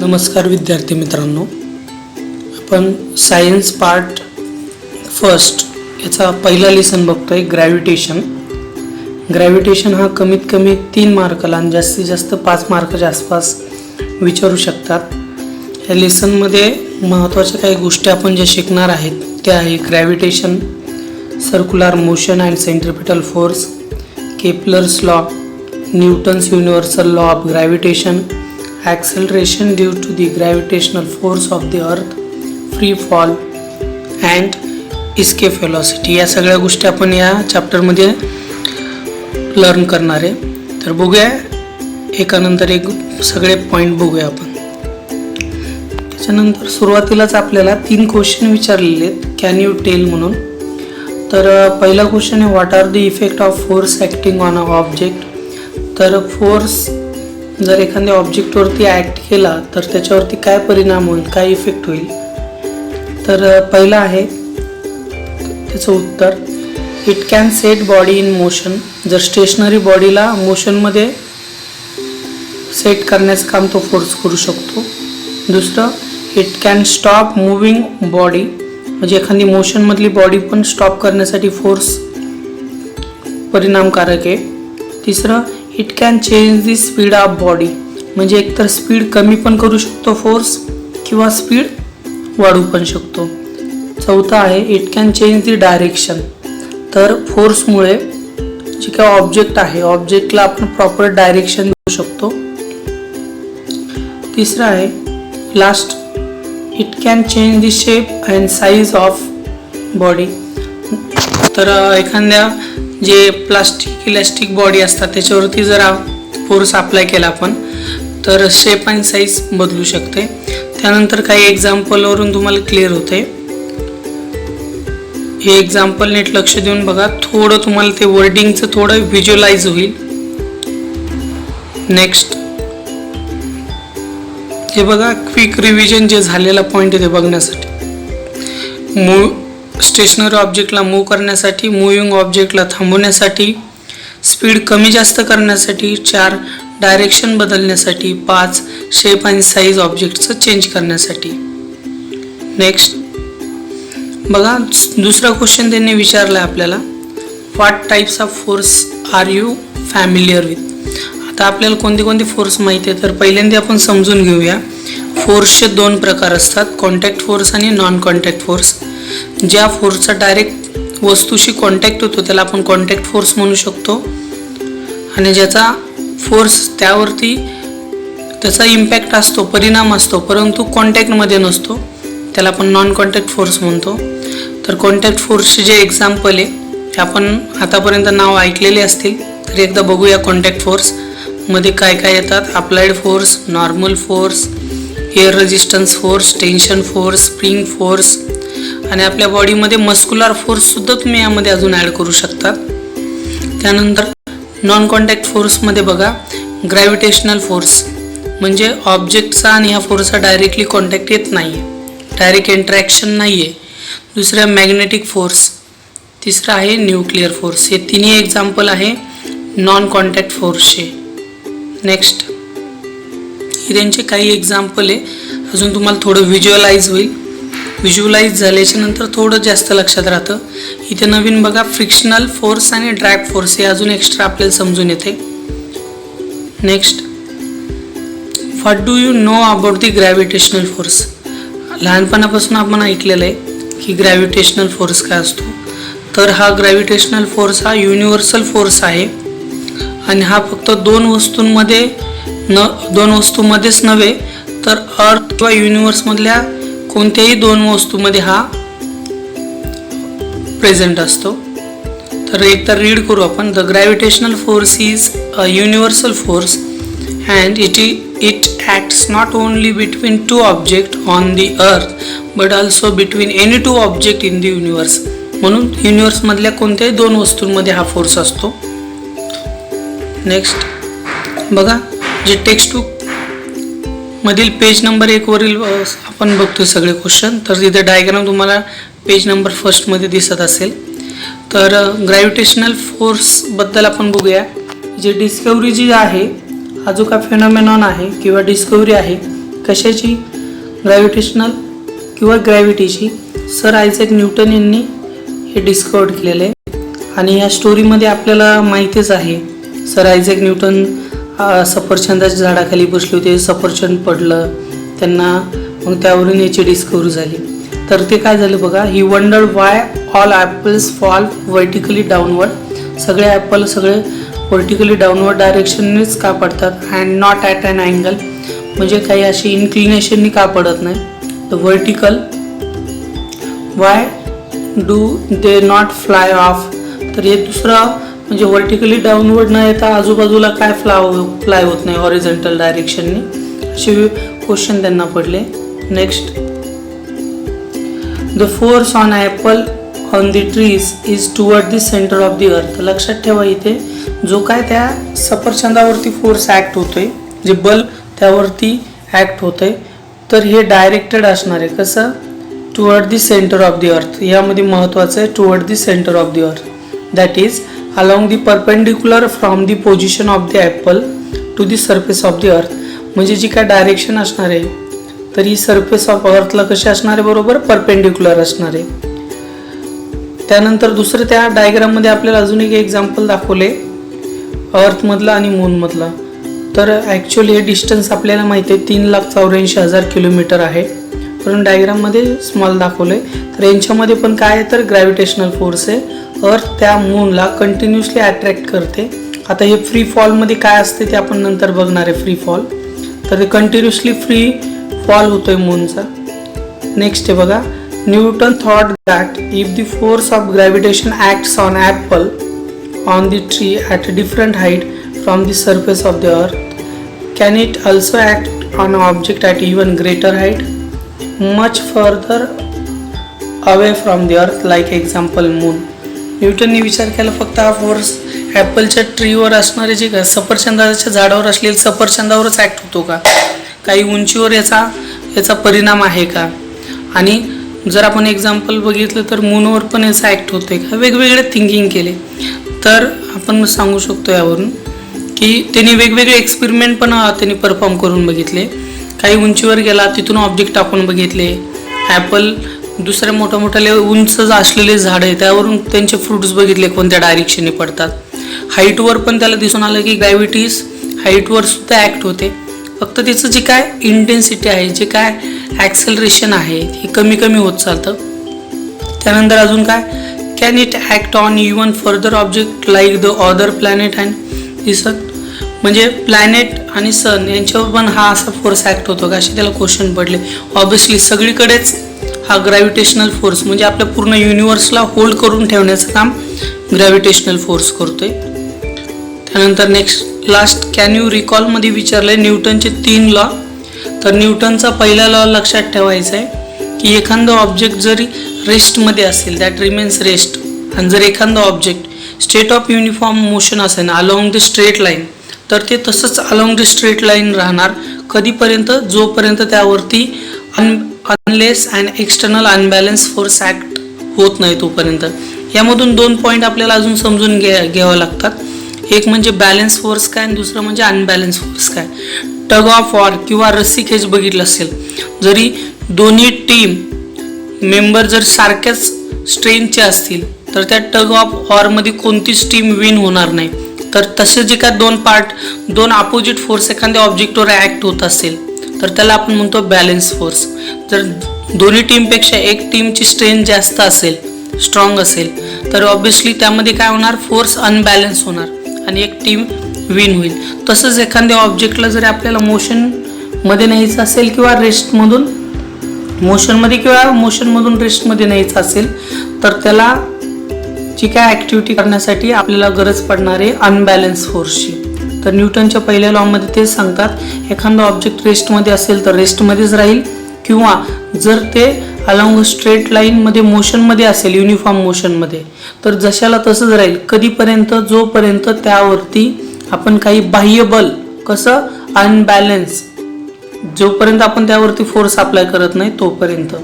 नमस्कार विद्यार्थी मित्रांनो, आपण सायन्स पार्ट फर्स्ट याचा पहिला लेसन बघतोय ग्रॅव्हिटेशन. ग्रॅव्हिटेशन हा कमीत कमी 3 मार्काला आणि जास्तीत जास्त 5 मार्काच्या आसपास विचारू शकतात. या लेसनमध्ये महत्त्वाच्या काही गोष्टी आपण ज्या शिकणार आहेत त्या आहे gravitation, circular motion and centripetal force, Kepler's law, Newton's universal law of gravitation, acceleration due to the gravitational force of the earth, free fall and escape velocity. या सगळ्या गोष्टी आपण या चॅप्टरमध्ये लर्न करणार आहे. तर बघूया एकानंतर एक सगळे पॉईंट बघूया आपण. त्याच्यानंतर सुरुवातीलाच आपल्याला 3 क्वेश्चन विचारलेले आहेत कॅन यू टेल म्हणून. तर पहिला क्वेश्चन आहे what are the effect of force acting on a object. तर फोर्स जर एखाद्या ऑब्जेक्टवरती ॲक्ट केला तर त्याच्यावरती काय परिणाम होईल, काय इफेक्ट होईल. तर पहिला आहे त्याचं उत्तर it can set body in motion. जर स्टेशनरी बॉडीला मोशनमध्ये सेट करण्याचं काम तो फोर्स करू शकतो. दुसरं it can stop moving body, म्हणजे एखादी मोशनमधली बॉडी पण स्टॉप करण्यासाठी फोर्स परिणामकारक आहे. तिसरं it can change the speed of body, म्हणजे एकतर स्पीड कमी पण करू शकतो फोर्स किंवा स्पीड वाढवू पण शकतो. चौथा आहे it can change the direction. तर फोर्समुळे जे काय ऑब्जेक्ट आहे ऑब्जेक्टला आपण प्रॉपर डायरेक्शन देऊ शकतो. तिसरं आहे last it can change the shape and size of body. तर एखाद्या जे प्लास्टिक इलॅस्टिक बॉडी असतात त्याच्यावरती जर फोर्स अप्लाय केला आपण तर शेप आणि साईज बदलू शकते. त्यानंतर काही एक्झाम्पलवरून तुम्हाला क्लिअर होते. हे एक्झाम्पल नीट लक्ष देऊन बघा, थोडं तुम्हाला ते वर्डिंगचं थोडं व्हिज्युअलाइज होईल. नेक्स्ट हे बघा क्विक रिव्हिजन जे झालेला पॉईंट आहे ते बघण्यासाठी. स्टेशनरी ऑब्जेक्टला मूव्ह करण्यासाठी, मूव्हिंग ऑब्जेक्टला थांबवण्यासाठी, स्पीड कमी जास्त करण्यासाठी, 4 डायरेक्शन बदलण्यासाठी, 5 शेप आणि साईज ऑब्जेक्टचं चेंज करण्यासाठी. नेक्स्ट बघा दुसरा क्वेश्चन त्यांनी विचारला आपल्याला what types of force are you familiar with. आता आपल्याला कोणते कोणते फोर्स माहिती आहे तर पहिल्यांदा आपण समजून घेऊया. फोर्सचे 2 प्रकार असतात, कॉन्टॅक्ट फोर्स आणि नॉन कॉन्टॅक्ट फोर्स. ज्या फोर्सचा डायरेक्ट वस्तूशी कॉन्टॅक्ट होतो त्याला आपण कॉन्टॅक्ट फोर्स म्हणू शकतो, आणि ज्याचा फोर्स त्यावरती त्याचा इम्पॅक्ट असतो, परिणाम असतो, परंतु कॉन्टॅक्टमध्ये नसतो, त्याला आपण नॉन कॉन्टॅक्ट फोर्स म्हणतो. तर कॉन्टॅक्ट फोर्सचे जे एक्झाम्पल आहे ते आपण आतापर्यंत नाव ऐकलेले असतील, तर एकदा बघूया कॉन्टॅक्ट फोर्समध्ये काय काय येतात. Applied force, normal force, air resistance force, tension force, spring force, आणि आपल्या बॉडीमध्ये मस्क्युलर फोर्ससुद्धा तुम्ही यामध्ये अजून ॲड करू शकता. त्यानंतर नॉन कॉन्टॅक्ट फोर्समध्ये बघा ग्रॅव्हिटेशनल फोर्स, म्हणजे ऑब्जेक्टचा आणि ह्या फोर्सचा डायरेक्टली कॉन्टॅक्ट येत नाही आहे, डायरेक्ट इंटरॅक्शन नाही आहे. दुसरा मॅग्नेटिक फोर्स, तिसरा आहे न्यूक्लिअर फोर्स. हे तिन्ही एक्झाम्पल आहे नॉन कॉन्टॅक्ट फोर्सचे. नेक्स्ट हे त्यांचे काही एक्झाम्पल आहे, अजून तुम्हाला थोडं व्हिज्युअलाइज होईल. व्हिज्युअलाइज झाल्याच्या नंतर थोडं जास्त लक्षात राहतं. इथे नवीन बघा फ्रिक्शनल फोर्स आणि ड्रॅग फोर्स हे अजून एक्स्ट्रा आपल्याला समजून येते. Next what do you know about the gravitational force. लहानपणापासून आपण ऐकलेलं आहे की ग्रॅव्हिटेशनल फोर्स काय असतो. तर हा ग्रॅव्हिटेशनल फोर्स हा युनिव्हर्सल फोर्स आहे, आणि हा फक्त 2 वस्तूमध्येच नव्हे तर अर्थ किंवा युनिव्हर्समधल्या कोणत्याही 2 वस्तूमध्ये हा प्रेझेंट असतो. तर एकदा रीड करू आपण. The gravitational force is a universal force and it acts not only between 2 object on the earth but also between any 2 object in the universe. म्हणून युनिव्हर्समधल्या कोणत्याही 2 वस्तूंमध्ये हा फोर्स असतो. नेक्स्ट बघा जे टेक्स्ट बुक मधील पेज नंबर 1 वरील आपण बघतो सगळे क्वेश्चन. तर तिथे डायग्राम तुम्हाला पेज नंबर 1 मध्ये दिसत असेल. तर ग्रॅव्हिटेशनल फोर्सबद्दल आपण बघूया. जे डिस्कव्हरी जी आहे हा जो का फिनॉमेनॉन आहे किंवा डिस्कव्हरी आहे कशाची? ग्रॅव्हिटेशनल किंवा ग्रॅव्हिटीची. सर आयझॅक न्यूटन यांनी हे डिस्कवर केलेलं आहे. आणि या स्टोरीमध्ये आपल्याला माहितीच आहे, सर आयझॅक न्यूटन सफरचंदाच्या झाडाखाली बसले होते, सफरचंद पडलं त्यांना, मग त्यावरून याची डिस्कवरी झाली. तर ते काय झालं बघा, he wondered why all apples fall vertically downward. सगळे ॲपल व्हर्टिकली डाऊनवर्ड डायरेक्शननेच का पडतात, and not at an angle, म्हणजे काही अशी इन्क्लिनेशननी का पडत नाही. The vertical why do they not fly off. तर हे दुसरं म्हणजे व्हर्टिकली डाऊनवर्ड न येता आजूबाजूला काय फ्लाय होत नाही हॉरिझॉन्टल डायरेक्शनने, असे क्वेश्चन त्यांना पडले. Next, the force on apple on the trees is toward the centre of the अर्थ. लक्षात ठेवा, इथे जो काय त्या सफरचंदावरती फोर्स ॲक्ट होतोय, जे बल त्यावरती ॲक्ट होतंय, तर हे डायरेक्टेड असणार आहे. कसं? Toward the centre of the earth. यामध्ये महत्त्वाचं आहे toward the centre of the earth, that is along the perpendicular from the position of the apple to the surface of the earth. म्हणजे जी काय डायरेक्शन असणार आहे, तर ही सरफेस ऑफ अर्थला कशी असणार आहे? बरोबर परपेंडिक्युलर असणार आहे. त्यानंतर दुसरं त्या डायग्राममध्ये आपल्याला अजून एक एक्झाम्पल दाखवले अर्थमधला आणि मूनमधला. तर ॲक्च्युअली हे डिस्टन्स आपल्याला माहिती आहे 3,84,000 किलोमीटर आहे, पण डायग्राममध्ये स्मॉल दाखवले. तर यांच्यामध्ये पण काय आहे, तर ग्रॅव्हिटेशनल फोर्स आहे. अर्थ त्या मूनला कंटिन्युअसली अट्रॅक्ट करते. आता हे फ्री फॉलमध्ये काय असते ते आपण नंतर बघणार आहे. फ्री फॉल, तर ते कंटिन्युअसली फ्री फॉल होतोय मूनचा. नेक्स्ट आहे बघा, Newton thought that if the force of gravitation acts on apple on the tree at a different height from the surface of the earth, can it also act on object at even greater height much further away from the earth like example moon. न्यूटनने विचार केला फक्त हा force ॲपलच्या ट्रीवर असणारे जे का सफरचंदाच्या झाडावर असलेल्या सफरचंदावरच ॲक्ट होतो का, काही उंचीवर याचा परिणाम आहे का, आणि जर आपण एक्झाम्पल बघितलं तर मूनवर पण याचा ॲक्ट होतोय का. वेगवेगळे थिंकिंग केले. तर आपण सांगू शकतो यावरून की त्यांनी वेगवेगळे एक्सपेरिमेंट पण त्यांनी परफॉर्म करून बघितले. काही उंचीवर गेला, तिथून ऑब्जेक्ट टाकून बघितले. ॲपल दुसऱ्या मोठ्या उंच असलेले झाड आहे, त्यावरून त्यांचे फ्रुट्स बघितले कोणत्या डायरेक्शनने पडतात. हाईटवर पण त्याला दिसून आलं की ग्रॅव्हिटीज हाईटवर सुद्धा ॲक्ट होते, फक्त त्याचं जे काय इंटेन्सिटी आहे, जे काय ॲक्सेलरेशन आहे, हे कमी कमी होत चालतं. त्यानंतर अजून काय, can it act on even further object like the other planet and the sun. म्हणजे प्लॅनेट आणि सन यांच्यावर पण हा असा फोर्स ॲक्ट होतो का, असे त्याला क्वेश्चन पडले. ऑब्विसली सगळीकडेच हा ग्रॅव्हिटेशनल फोर्स म्हणजे आपल्या पूर्ण युनिवर्सला होल्ड करून ठेवण्याचं काम ग्रॅव्हिटेशनल फोर्स करतोय. त्यानंतर नेक्स्ट लास्ट, कॅन यू रिकॉलमध्ये विचारलंय न्यूटनचे 3 लॉ. तर न्यूटनचा पहिला लॉ लक्षात ठेवायचा आहे की एखादं ऑब्जेक्ट जरी रेस्टमध्ये असेल दॅट रिमेन्स रेस्ट, आणि जर एखादं object state of uniform motion असेल ना अलॉंग द स्ट्रेट लाईन, तर ते तसंच अलॉंग द स्ट्रेट लाईन राहणार कधीपर्यंत, जोपर्यंत त्यावरती unless and external unbalance force act होत नाही तोपर्यंत. यामधून 2 पॉईंट आपल्याला अजून समजून घ्यावं लागतात. एक म्हणजे बॅलन्स फोर्स काय आणि दुसरं म्हणजे अनबॅलन्स फोर्स काय. टग ऑफ वॉर किंवा रस्सी खेच बघितलं असेल, जरी दोन्ही टीम मेंबर जर सारख्याच स्ट्रेंथचे असतील तर त्या टग ऑफ वॉरमध्ये कोणतीच टीम विन होणार नाही. तर तसे जे काय दोन अपोजिट फोर्स एखाद्या ऑब्जेक्टवर ॲक्ट होत असेल तर त्याला आपण म्हणतो बॅलन्स फोर्स. जर दोन्ही टीमपेक्षा एक टीमची स्ट्रेंथ जास्त असेल, स्ट्रॉंग असेल, तर ऑब्विसली त्यामध्ये काय होणार, फोर्स अनबॅलन्स होणार आणि एक टीम विन होईल. तसंच एखाद्या ऑब्जेक्टला जर आपल्याला मोशनमध्ये न्यायचं असेल किंवा रेस्टमधून मोशनमध्ये किंवा मोशनमधून रेस्टमध्ये न्यायचं असेल तर त्याला जी काय ॲक्टिव्हिटी करण्यासाठी आपल्याला गरज पडणार आहे अनबॅलन्स फोर्सची. तर न्यूटनच्या पहिल्या लॉमध्ये तेच सांगतात, एखादा ऑब्जेक्ट रेस्टमध्ये असेल तर रेस्टमध्येच राहील, किंवा जर ते अलॉंग स्ट्रेट लाईनमध्ये मोशनमध्ये असेल युनिफॉर्म मोशनमध्ये तर जशाला तसंच राहील कधीपर्यंत, जोपर्यंत त्यावरती आपण काही बाह्य बल, कसं अनबॅलन्स, जोपर्यंत आपण त्यावरती फोर्स अप्लाय करत नाही तोपर्यंत.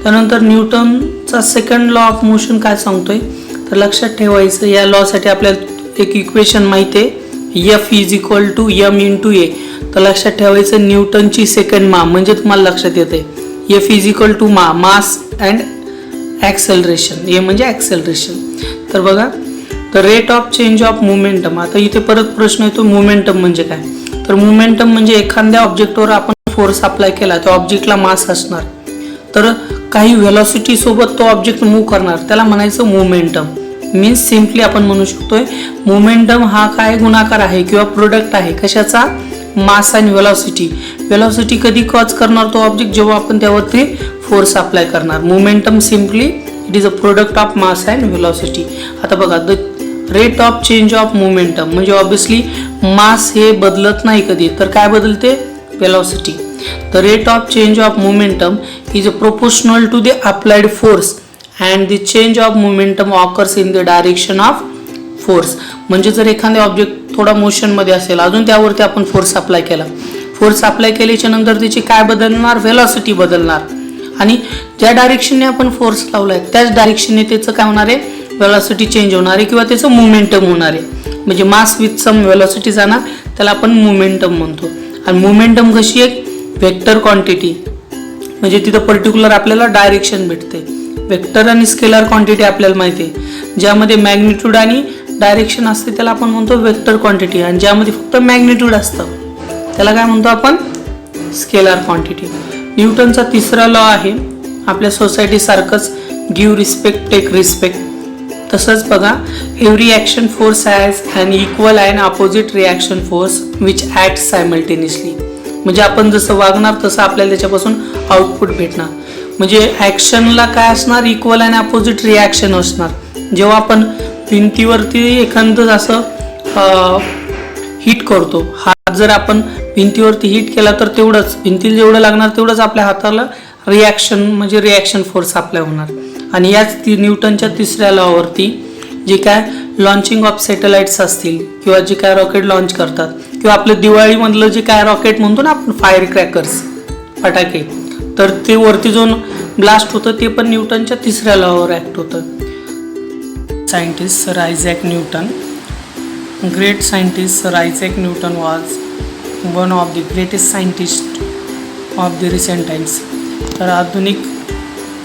त्यानंतर न्यूटनचा सेकंड लॉ ऑफ मोशन काय सांगतोय, तर लक्षात ठेवायचं या लॉसाठी आपल्याला एक इक्वेशन माहिती आहे, F = m × a. तर लक्षात ठेवायचं न्यूटनची सेकंड मा म्हणजे तुम्हाला लक्षात येते F is equal to mass and acceleration. A म्हणजे ॲक्सेलरेशन. तर बघा, तर rate of change of momentum. आता इथे परत प्रश्न येतो मोमेंटम म्हणजे काय. तर मोमेंटम म्हणजे एखाद्या ऑब्जेक्टवर आपण फोर्स अप्लाय केला त्या ऑब्जेक्टला मास असणार, तर काही व्हेलॉसिटी सोबत तो ऑब्जेक्ट मूव्ह करणार, त्याला म्हणायचं मोमेंटम. मीन्स सिम्पली आपण म्हणू शकतोय मोमेंटम हा काय गुणाकार आहे किंवा प्रोडक्ट आहे कशाचा, मास आणि व्हेलॉसिटी. व्हेलॉसिटी कधी कॉज करणार तो ऑब्जेक्ट, जेव्हा आपण त्यावरती फोर्स अप्लाय करणार. Momentum simply it is a product of mass and velocity. आता बघा, the rate of change of momentum म्हणजे ऑब्विसली मास हे बदलत नाही कधी, तर काय बदलते, velocity. The rate of change of momentum is proportional to the applied force and the change of momentum occurs in the direction of force. म्हणजे जर एखादा ऑब्जेक्ट थोडा मोशनमध्ये असेल, अजून त्यावरती आपण फोर्स अप्लाय केला, फोर्स अप्लाय केल्याच्या नंतर त्याची काय बदलणार, व्हेलॉसिटी बदलणार. आणि ज्या डायरेक्शनने आपण फोर्स लावलाय त्याच डायरेक्शनने त्याचं काय होणार आहे, व्हेलॉसिटी चेंज होणार आहे किंवा त्याचं मोमेंटम होणार आहे. म्हणजे मास विथ सम व्हेलॉसिटी जाणार, त्याला आपण मोमेंटम म्हणतो. आणि मोमेंटम कशी आहे, वेक्टर क्वांटिटी, म्हणजे तिथं पर्टिक्युलर आपल्याला डायरेक्शन भेटते. वेक्टर आणि स्केलर क्वांटिटी आपल्याला माहिती आहे, ज्यामध्ये मॅग्निट्यूड आणि डायरेक्शन असते त्याला आपण म्हणतो वेक्टर क्वांटिटी, आणि ज्यामध्ये फक्त मॅग्निट्यूड असतं त्याला काय म्हणतो आपण, स्केलर क्वांटिटी. न्यूटनचा तिसरा लॉ आहे आपल्या सोसायटी सारखंच, गिव्ह रिस्पेक्ट टेक रिस्पेक्ट. तसंच बघा, every action force has an equal and opposite reaction force which act simultaneously. म्हणजे आपण जसं वागणार तसं आपल्याला त्याच्यापासून आउटपुट भेटणार. म्हणजे ॲक्शनला काय असणार, इक्वल अँड अपोजिट रिॲक्शन असणार. जेव्हा आपण भिंतीवरती एखादं असं हिट करतो, हात जर आपण भिंतीवरती हिट केला तर तेवढंच भिंतीला जेवढं लागणार तेवढंच आपल्या हाताला रिॲक्शन म्हणजे रिॲक्शन फोर्स अप्लाय होणार. आणि याच न्यूटनच्या तिसऱ्या लॉवरती जे काय लॉन्चिंग ऑफ सॅटेलाइट्स असतील किंवा जे काय रॉकेट लॉन्च करतात किंवा आपलं दिवाळीमधलं जे काय रॉकेट म्हणतो ना आपण, फायर क्रॅकर्स, फटाके, तर ते वरती जाऊन ब्लास्ट होतं, ते पण न्यूटनच्या तिसऱ्या लॉवर ॲक्ट होतं. Scientist sir Isaac Newton, great scientist sir Isaac Newton was one of the greatest scientist of the recent times. तर आधुनिक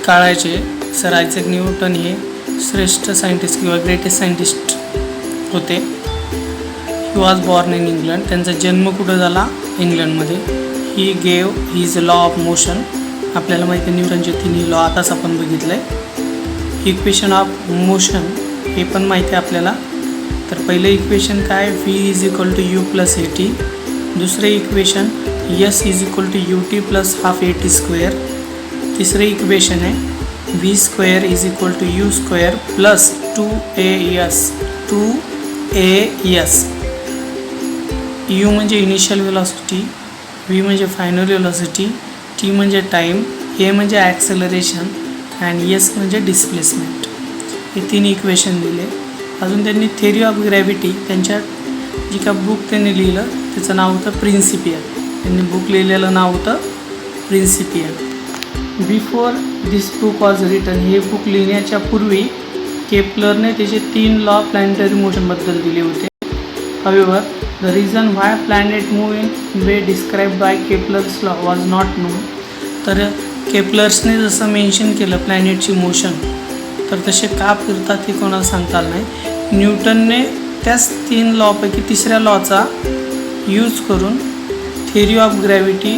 काळाचे सर आयझॅक न्यूटन हे श्रेष्ठ सायंटिस्ट किंवा ग्रेटेस्ट सायंटिस्ट होते. He was born in England. त्यांचा जन्म कुठं झाला, इंग्लंडमध्ये. He gave his law of motion. आपल्याला माहिती आहे न्यूटनचे तिन्ही लॉ आताच आपण बघितलं आहे. इक्वेशन ऑफ मोशन हे पण माहिती आहे आपल्याला. तर पहिलं इक्वेशन काय, V is equal to U plus A T. दुसरे equation S is equal to U T plus half A T square. तिसरे इक्वेशन आहे V square is equal to U square plus 2as. U म्हणजे initial velocity, V म्हणजे final velocity, T म्हणजे time, A म्हणजे acceleration and S म्हणजे displacement. हे तीन equation दिले. अजून त्यांनी थेरी ऑफ ग्रॅव्हिटी, त्यांच्या जी का बुक त्यांनी लिहिलं त्याचं नाव होतं प्रिन्सिपिया. त्यांनी बुक लिहिलेलं नाव होतं Principia. Before this book was written, हे बुक लिहिण्याच्या पूर्वी केपलरने त्याचे 3 लॉ प्लॅनेटरी मोशनबद्दल दिले होते. However the reason why planet move in way describe by Kepler's law was not known. तर केपलर्सने जसं मेन्शन केलं प्लॅनेटची मोशन, तर तसे का फिरतात हे कोणाला सांगता आलं नाही. न्यूटनने त्याच 3 लॉपैकी तिसऱ्या लॉचा यूज करून थेरी ऑफ ग्रॅव्हिटी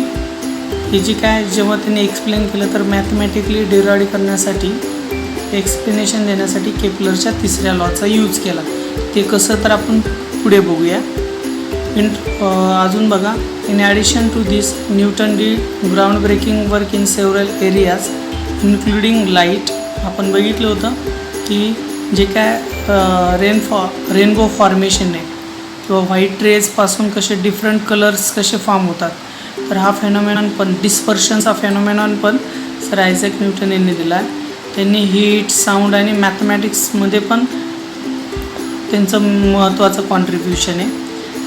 हे जी काय जेव्हा त्यांनी एक्सप्लेन केलं तर मॅथमॅटिकली डिराईव्ह करण्यासाठी, एक्सप्लेनेशन देण्यासाठी केपलरच्या तिसऱ्या लॉचा यूज केला. ते कसं तर आपण पुढे बघूया. अजून बघा, in addition to this Newton did ground breaking work in several areas including light. आपण बघितलं होतं की जे काय रेनबो फॉर्मेशन आहे किंवा व्हाईट रेजपासून कसे डिफरंट कलर्स कसे फॉर्म होतात, तर हा फेनॉमेनॉन पण डिस्पर्शनचा फेनॉमेनॉन पण सर आयझॅक न्यूटन यांनी दिला आहे. त्यांनी हीट, साऊंड आणि मॅथमॅटिक्समध्ये पण त्यांचं महत्त्वाचं कॉन्ट्रीब्युशन आहे.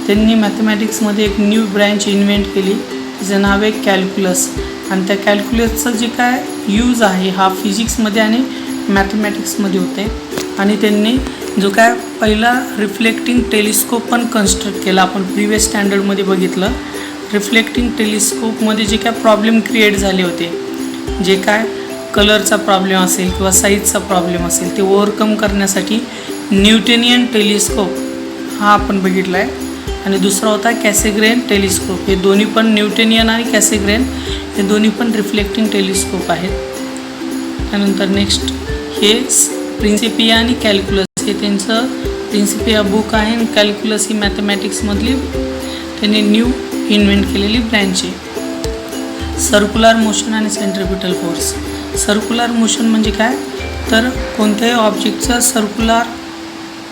त्यांनी मॅथमॅटिक्समध्ये एक न्यू ब्रँच इन्व्हेंट केली, तिचं नाव आहे कॅल्क्युलस. आणि त्या कॅल्क्युलसचा जे काय यूज आहे हा फिजिक्समध्ये आणि मॅथमॅटिक्समध्ये होते. आणि त्यांनी जो काय पहिला रिफ्लेक्टिंग टेलिस्कोप पण कन्स्ट्रक्ट केला. आपण प्रिवियस स्टँडर्डमध्ये बघितलं रिफ्लेक्टिंग टेलिस्कोपमध्ये जे काय प्रॉब्लेम क्रिएट झाले होते, जे काय कलरचा प्रॉब्लेम असेल किंवा साईजचा प्रॉब्लेम असेल, ते ओव्हरकम करण्यासाठी न्यूटोनियन टेलिस्कोप हा आपण बघितला आहे. आणि दुसरा होता कॅसेग्रेन टेलिस्कोप. हे दोन्ही पण न्यूटोनियन आणि कॅसेग्रेन हे दोन्ही पण रिफ्लेक्टिंग टेलिस्कोप आहेत. त्यानंतर नेक्स्ट हे प्रिन्सिपिया आणि कॅल्क्युलस, हे त्यांचं प्रिन्सिपिया बुक आहे आणि कॅल्क्युलस ही मॅथमॅटिक्समधली त्यांनी न्यू इन्व्हेंट केलेली ब्रँच आहे. सर्क्युलर मोशन आणि सेंट्रिपिटल फोर्स. सर्क्युलर मोशन म्हणजे काय, तर कोणत्याही ऑब्जेक्टचं सर्क्युलर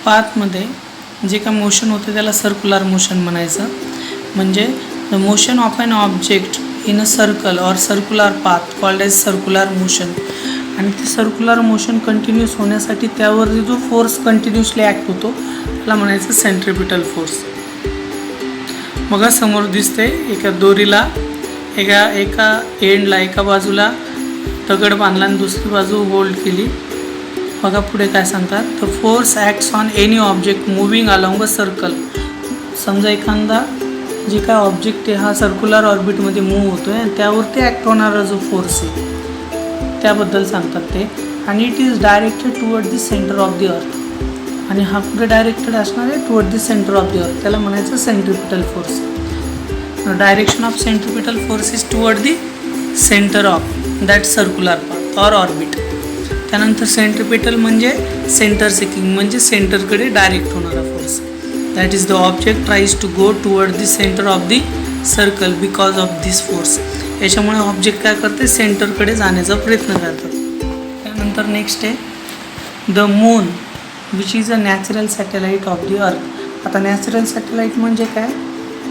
पाथमध्ये जे काय मोशन होतं त्याला सर्क्युलर मोशन म्हणायचं. म्हणजे the motion of an object in a circle or circular path called as circular motion. आणि ते सर्क्युलर मोशन कंटिन्यूस होण्यासाठी त्यावरती जो फोर्स कंटिन्युअसली ॲक्ट होतो त्याला म्हणायचं सेंट्रिपिटल फोर्स. बघा समोर दिसते एका दोरीला एका एंडला एका बाजूला दगड बांधला आणि दुसरी बाजू होल्ड केली. बघा पुढे काय सांगतात, the force acts on any object moving along a circle. समजा एखादा जे काय ऑब्जेक्ट आहे हा सर्क्युलर ऑर्बिटमध्ये मूव्ह होतो आहे आणि त्यावरती ॲक्ट होणारा जो फोर्स आहे त्याबद्दल सांगतात ते. आणि it is directed toward the centre of the earth. आणि हा कुठे डायरेक्टेड असणार आहे, toward the centre of the earth. त्याला म्हणायचं centripetal force. Direction of centripetal force is toward the centre of that circular path or orbit. त्यानंतर centripetal म्हणजे center seeking, म्हणजे सेंटरकडे डायरेक्ट होणारा force. That is the object tries to go toward the centre of the circle because of this force. याच्यामुळे object काय करते, सेंटरकडे जाण्याचा प्रयत्न करतात. त्यानंतर नेक्स्ट आहे the moon which is a natural satellite of the अर्थ. आता नॅचरल सॅटेलाईट म्हणजे काय,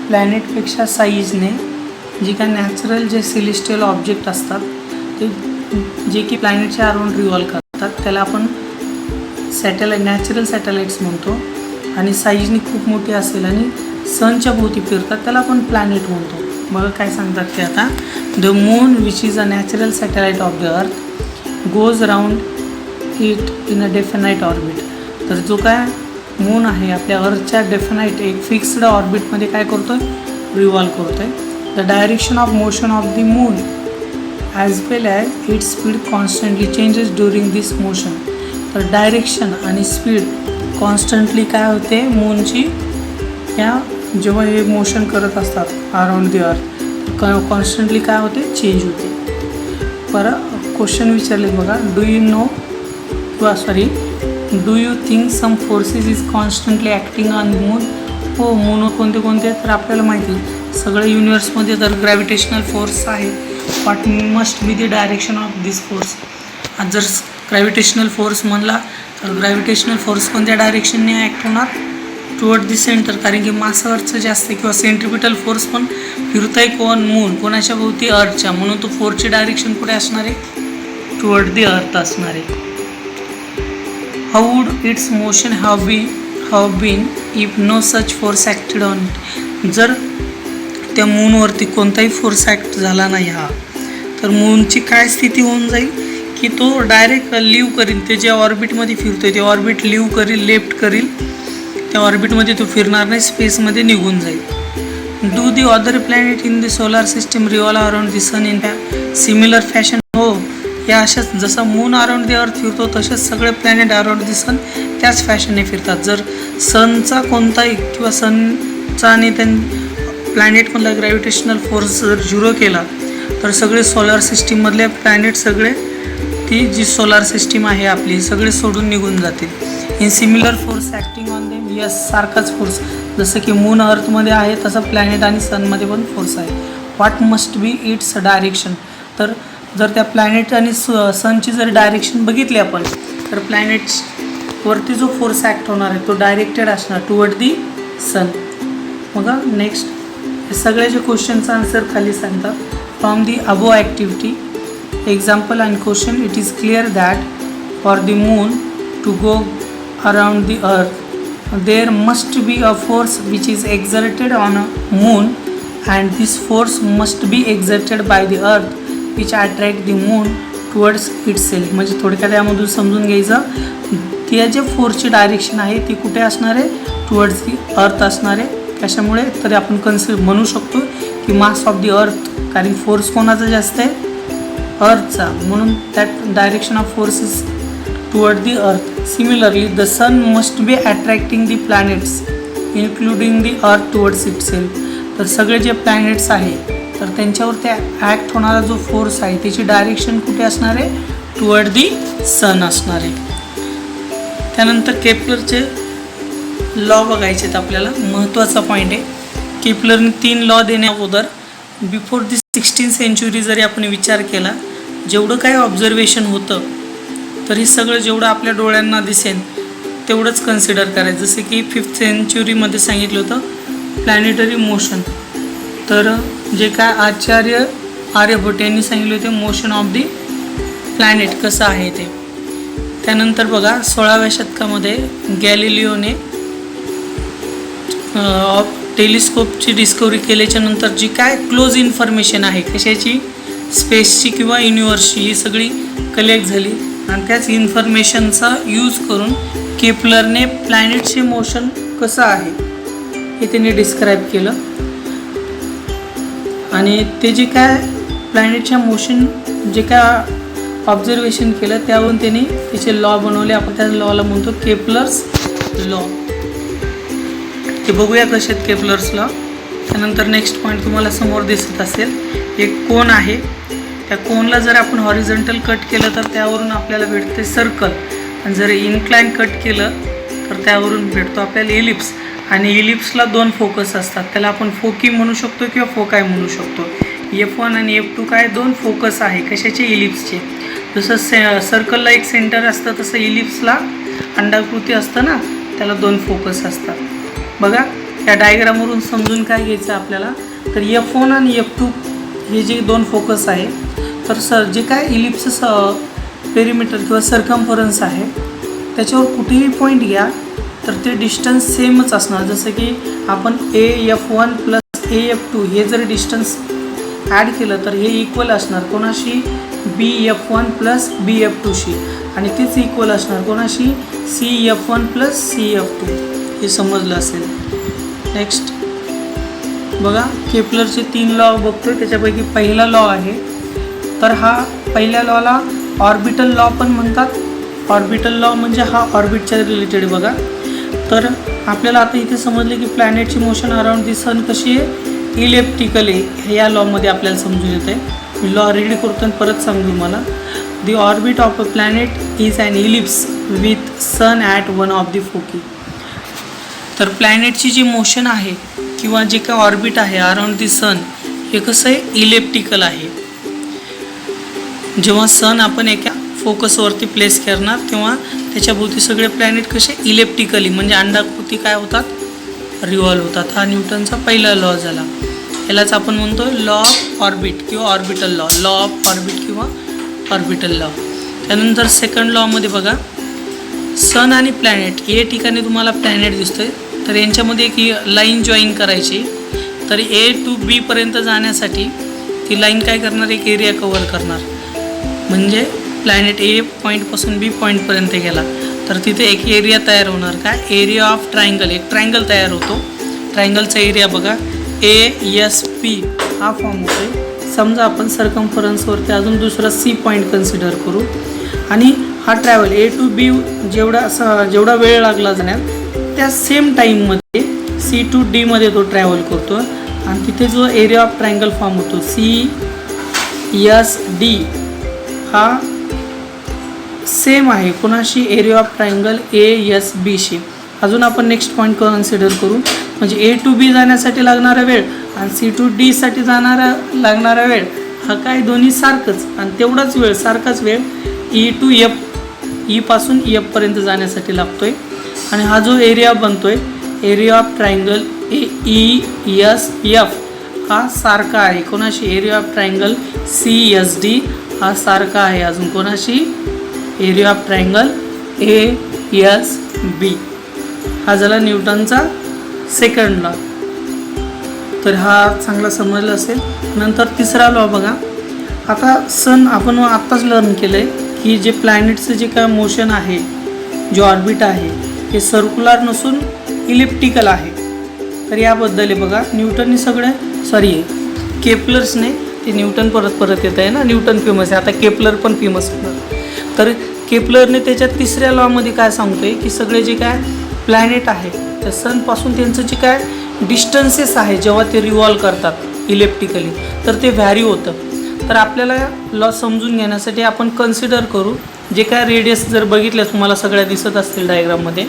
प्लॅनेटपेक्षा साईजने जे काय नॅचरल जे सेलेस्टियल ऑब्जेक्ट असतात ते जे की प्लॅनेटच्या अराउंड रिव्हॉल्व करतात त्याला आपण नॅचरल सॅटेलाइट्स म्हणतो. आणि साईजने खूप मोठी असेल आणि सनच्या भोवती फिरतात त्याला आपण प्लॅनेट म्हणतो. बघा काय सांगतात ते आता, the moon which is a natural satellite of the अर्थ goes round it in a definite orbit. तर जो काय मून आहे आपल्या अर्थच्या डेफिनाईट एक फिक्स्ड ऑर्बिटमध्ये काय करतोय, रिव्हॉल्व करतोय. The direction of motion of the moon as well as its speed constantly changes during this motion. तर डायरेक्शन आणि स्पीड कॉन्स्टंटली काय होते मूनची, या जेव्हा हे मोशन करत असतात अराउंड द अर्थ कॉन्स्टंटली काय होते, चेंज होते. बरं क्वेश्चन विचारले बघा, do you think some forces is constantly acting on moon. हो, मूनवर कोणते कोणते, तर आपल्याला माहिती सगळ्या युनिवर्समध्ये तर ग्रॅव्हिटेशनल फोर्स आहे. What must be the direction of this force. आज जर ग्रॅव्हिटेशनल फोर्स म्हणला तर ग्रॅव्हिटेशनल फोर्स कोणत्या डायरेक्शनने ॲक्ट होणार, टुवर्ड दी सेंटर. कारण की मास अर्थचं जास्त आहे. किंवा सेंट्रिपिटल फोर्स पण फिरतंय मून कोणाच्या भोवती, अर्थच्या. म्हणून तो फोर्सची डायरेक्शन कुठे असणार आहे, टुवर्ड दी अर्थ असणार आहे. How would its motion have been if no such force acted on it. जर त्या मूनवरती कोणताही फोर्स ॲक्ट झाला नाही हा, तर मूनची काय स्थिती होऊन जाईल की तो डायरेक्ट लिव्ह करील. ते जे ऑर्बिटमध्ये फिरतोय ते ऑर्बिट लिव्ह करील, लेफ्ट करील, त्या ऑर्बिटमध्ये तो फिरणार नाही, स्पेसमध्ये निघून जाईल. Do the other planet in the solar system revolve around the sun in similar fashion. हो, या अशाच जसं मून अराउंड द अर्थ फिरतो तसेच सगळे प्लॅनेट अराउंड द सन त्याच फॅशनने फिरतात. जर सनचा कोणताही किंवा सनचा आणि प्लॅनेटमधला ग्रॅव्हिटेशनल फोर्स जर झिरो केला तर सगळे सोलार सिस्टीममधले प्लॅनेट सगळे ती जी सोलार सिस्टीम आहे आपली सगळे सोडून निघून जातील. In similar force acting on them. Yes, सारखाच फोर्स जसं की मून अर्थमध्ये आहे तसं प्लॅनेट आणि सनमध्ये पण फोर्स आहे. What must be its direction. तर जर त्या प्लॅनेट आणि सनची जर डायरेक्शन बघितली आपण तर प्लॅनेट्सवरती जो फोर्स ॲक्ट होणार आहे तो डायरेक्टेड असणार टुवर्ड दी सन. बघा नेक्स्ट हे सगळे जे क्वेश्चनचा आन्सर खाली सांगतात. From the above activity example and question, it is clear that for the moon to go around the earth there must be a force which is exerted on a moon and this force must be exerted by the earth which attract the moon towards itself. म्हणजे थोडक्यात यामधून समजून घ्यायचं त्या जे फोर्सची direction आहे ती कुठे असणार आहे, टुवर्ड्स दी अर्थ असणार आहे. त्याच्यामुळे तरी आपण म्हणू शकतो की मास ऑफ द अर्थ, कारण फोर्स कोणाचा जास्त आहे, अर्थचा, म्हणून that direction of force is toward the earth. Similarly the sun must be attracting the planets including the earth towards itself. तर सगळे जे प्लॅनेट्स आहे तर त्यांच्यावरती ॲक्ट होणारा जो फोर्स आहे त्याची डायरेक्शन कुठे असणार आहे, टुवर्ड दी सन असणार आहे. त्यानंतर केपलरचे लॉ बघायचे आहेत आपल्याला. महत्त्वाचा पॉईंट आहे, केपलरने 3 लॉ देण्या अगोदर बिफोर दी 16th सेंचुरी जरी आपण विचार केला, जेवढं काय ऑब्झर्वेशन होतं तरी सगळं जेवढं आपल्या डोळ्यांना दिसेल तेवढंच कन्सिडर करायचं. जसे की 5th सेंचुरीमध्ये सांगितलं होतं प्लॅनेटरी मोशन, तर जे काय आचार्य आर्यभट्ट यांनी सांगितले होते मोशन ऑफ दी प्लॅनेट कसं आहे ते. त्यानंतर बघा 16व्या शतकामध्ये गॅलिलिओने टेलिस्कोपची डिस्कवरी केल्याच्यानंतर जी काय क्लोज इन्फॉर्मेशन आहे कशाची, स्पेसची किंवा युनिवर्सची, ही सगळी कलेक्ट झाली आणि त्याच इन्फॉर्मेशनचा यूज करून केपलरने प्लॅनेटचे मोशन कसं आहे हे त्यांनी डिस्क्राईब केलं. आणि ते जे काय प्लॅनेटच्या मोशन जे काय ऑब्झर्वेशन केलं त्यावरून त्यांनी त्याचे लॉ बनवले. आपण त्या लॉला म्हणतो केपलर्स लॉ. ते बघूया कसे आहेत केपलर्स लॉ. त्यानंतर नेक्स्ट पॉईंट तुम्हाला समोर दिसत असेल, एक कोन आहे, त्या कोनला जर आपण हॉरिझॉन्टल कट केलं तर त्यावरून आपल्याला भेटते सर्कल, आणि जर इन्क्लाइन कट केलं तर त्यावरून भेटतो आपल्याला इलिप्स. आणि इलिप्सला 2 फोकस असतात, त्याला आपण फोकी म्हणू शकतो किंवा फोकाय म्हणू शकतो. F1 आणि F2 काय 2 फोकस आहे कशाचे, इलिप्सचे. जसं सर्कलला एक सेंटर असतं तसं इलिप्सला अंडाकृती असतं ना, त्याला 2 फोकस असतात. बघा या डायग्रामवरून समजून काय घ्यायचं आपल्याला, तर F1 आणि F2 हे जे 2 फोकस आहे, तर जे काय इलिप्स पेरिमीटर किंवा सर्कम्फरन्स आहे त्याच्यावर कुठेही पॉईंट घ्या तर ते डिस्टन्स सेमच असणार. जसं की आपण AF1 प्लस AF2 हे जर डिस्टन्स ॲड केलं तर हे इक्वल असणार कोणाशी, BF1 प्लस BF2शी, आणि तेच इक्वल असणार कोणाशी, CF1 प्लस CF2. हे समजलं असेल. नेक्स्ट बघा केपलरचे 3 लॉ बघतोय, त्याच्यापैकी पहिला लॉ आहे, तर हा पहिल्या लॉला ऑर्बिटल लॉ पण म्हणतात. ऑर्बिटल लॉ म्हणजे हा ऑर्बिटच्या रिलेटेड. बघा तर आपल्याला आता इथे समजले की प्लॅनेटची मोशन अराउंड दी सन कशी आहे, इलेप्टिकल आहे, हे या लॉमध्ये आपल्याला समजून येतं आहे. मी लॉ रीड करतो आणि परत सांगू मला. The orbit of a planet is an ellipse with sun at one of the foci. तर प्लॅनेटची जी मोशन आहे किंवा जे काय ऑर्बिट आहे अराउंड दी सन हे कसं आहे, इलेप्टिकल आहे. जेव्हा सन आपण एका फोकसवरती प्लेस करणार तेव्हा त्याच्याभोवती सगळे प्लॅनेट कसे इलेप्टिकली म्हणजे अंडाकृती काय होतात, रिव्हॉल्व होतात. हा न्यूटनचा पहिला लॉ झाला. यालाच आपण म्हणतो लॉ ऑफ ऑर्बिट किंवा orbital law, law of orbit किंवा ऑर्बिटल लॉ. त्यानंतर सेकंड लॉमध्ये बघा सन आणि प्लॅनेट या ठिकाणी तुम्हाला प्लॅनेट दिसतोय, तर यांच्यामध्ये एक लाईन जॉईन करायची. तर A to B पर्यंत जाण्यासाठी ती लाईन काय करणार, एक एरिया कव्हर करणार. म्हणजे प्लॅनेट A पॉईंटपासून B पॉईंटपर्यंत गेला तर तिथे एक एरिया तयार होणार, काय, एरिया ऑफ ट्रायंगल. एक ट्रायंगल तयार होतो. ट्रायंगलचा एरिया बघा ASP हा फॉर्म होतो. समजा आपण सर्कम्फरन्सवरती अजून दुसरा C पॉईंट कन्सिडर करू आणि हा ट्रॅव्हल A to B जेवढा वेळ लागला जाण्यात त्या सेम टाईममध्ये C to D मध्ये तो ट्रॅव्हल करतो आणि तिथे जो एरिया ऑफ ट्रायंगल फॉर्म होतो CSD हा सेम आहे कोणाशी, एरिया ऑफ ट्रायंगल ASBशी. अजून आपण नेक्स्ट पॉईंट कन्सिडर करू. म्हणजे A to B जाण्यासाठी लागणारा वेळ आणि C to D साठी लागणारा वेळ हा काय दोन्ही सारखंच आणि तेवढाच वेळ सारखाच वेळ E to F, E पासून F पर्यंत जाण्यासाठी लागतोय. आणि हा जो एरिया बनतोय एरिया ऑफ ट्रायंगल AESF हा सारखा आहे कोणाशी, एरिया ऑफ ट्रायंगल CSD हा सारखा आहे अजून कोणाशी, एरिया ऑफ ट्रायंगल ASB. हा झाला न्यूटनचा सेकंड लॉ. तर हा चांगला समजला असेल. नंतर तिसरा लॉ बघा. आता सन आपण आत्ताच लर्न केलं आहे की जे प्लॅनेटचं जे काय मोशन आहे, जे ऑर्बिट आहे हे सर्क्युलर नसून इलिप्टिकल आहे. तर याबद्दल आहे बघा न्यूटनने केपलर्सने ते न्यूटन परत येत आहे ना, न्यूटन फेमस आहे, आता केपलर पण फेमस होणार. तर केपलरने त्याच्या 3ऱ्या लॉमध्ये काय सांगतोय की सगळे जे काय प्लॅनेट आहे त्या सनपासून त्यांचं जे काय डिस्टन्सेस आहे जेव्हा ते रिव्हॉल्व करतात इलेक्ट्रिकली तर ते व्हॅरी होतं. तर आपल्याला लॉ समजून घेण्यासाठी आपण कन्सिडर करू जे काय रेडियस जर बघितलं तुम्हाला सगळ्या दिसत असतील डायग्राममध्ये,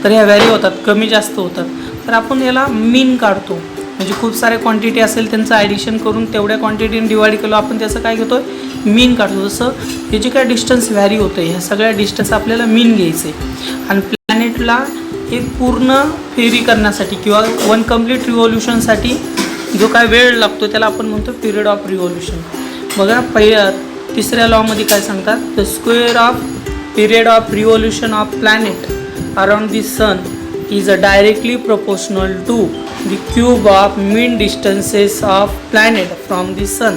तर ह्या व्हॅरी होतात, कमी जास्त होतात. तर आपण याला मीन काढतो, म्हणजे खूप साऱ्या क्वांटिटी असेल त्यांचं ॲडिशन करून तेवढ्या क्वांटिटीने डिवाईड केलं आपण त्याचं काय घेतो मीन काढतो. जसं हे जे काय डिस्टन्स व्हॅरी होतं ह्या सगळ्या डिस्टन्स आपल्याला मीन घ्यायचं आहे. आणि प्लॅनेटला एक पूर्ण फेरी करण्यासाठी किंवा वन कम्प्लीट रिव्हॉल्युशनसाठी जो काय वेळ लागतो त्याला आपण म्हणतो पिरियड ऑफ रिव्हॉल्युशन. बघा 3ऱ्या लॉमध्ये काय सांगतात, the square of period of revolution of planet around the sun is directly proportional to the cube of mean distances of planet from the sun.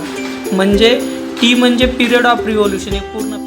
म्हणजे टी म्हणजे पिरियड ऑफ रिव्हॉल्युशन, एक पूर्ण